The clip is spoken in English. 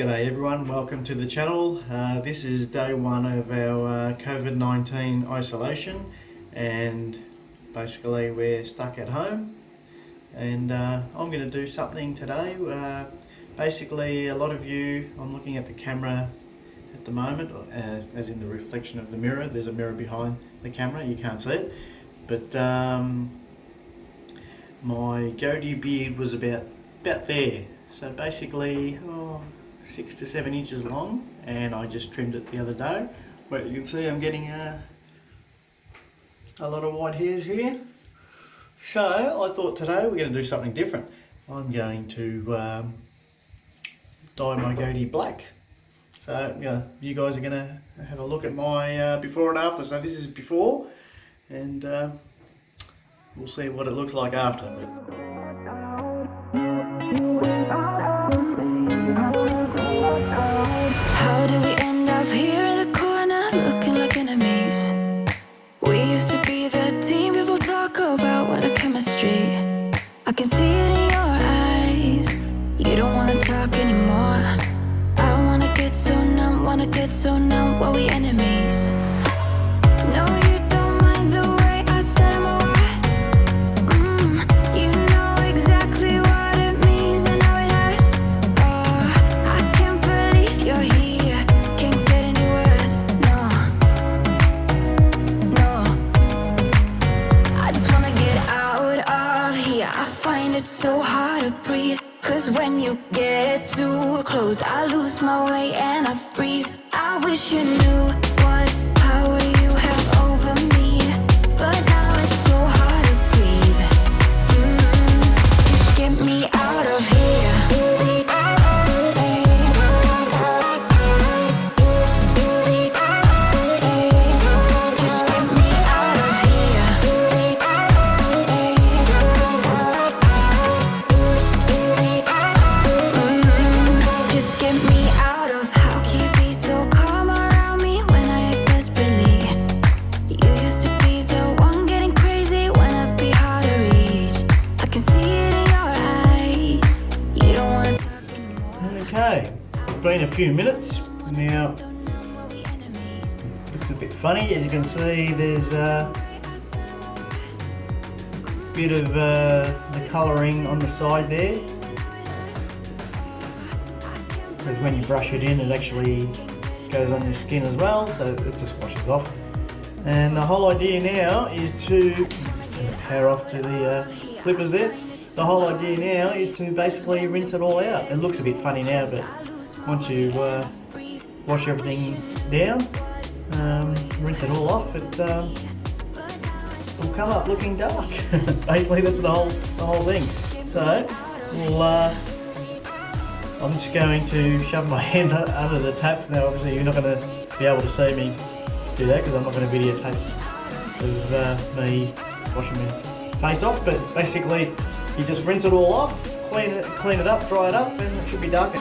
G'day everyone, welcome to the channel. This is day one of our COVID-19 isolation, and basically we're stuck at home, and I'm going to do something today. Basically a lot of you, I'm looking at the camera at the moment, as in the reflection of the mirror. There's a mirror behind the camera, you can't see it, but my goatee beard was about there. So basically 6 to 7 inches long, and I just trimmed it the other day. But you can see I'm getting a lot of white hairs here. So I thought today we're going to do something different. I'm going to dye my goatee black. So you guys are going to have a look at my before and after. So this is before, and we'll see what it looks like after. How did we end up here in the corner looking like enemies? We used to be the team people talk about, what a chemistry. I can see it in your eyes. You don't want to talk anymore. I want to get so numb while we enemies. No, you don't mind the way I stutter my words. You know exactly what it means and how it hurts. Oh, I can't believe you're here. Can't get any worse. No. I just wanna get out of here. I find it so hard to breathe, 'cause when you get too close, I lose my way and I freeze. I wish you knew what power you have over me, but now it's so hard to breathe. Just get me out of here. Just get me out of here. Just get me out of. How can you be so calm around me when I act desperately? You used to be the one getting crazy when I'd be hard to reach. I can see it in your eyes. You don't want to talk anymore. Okay, it's been a few minutes now. Looks a bit funny, as you can see. There's a bit of the colouring on the side there, because when you brush it in, it actually goes on your skin as well, so it just washes off. And the whole idea now is to turn the power off to the clippers there. The whole idea now is to basically rinse it all out. It looks a bit funny now, but once you wash everything down, rinse it all off, it will come up looking dark. Basically, that's the whole thing. So we'll. I'm just going to shove my hand under the tap. Now obviously you're not going to be able to see me do that, because I'm not going to videotape of me washing my face off, but basically you just rinse it all off, clean it up, dry it up, and it should be darker.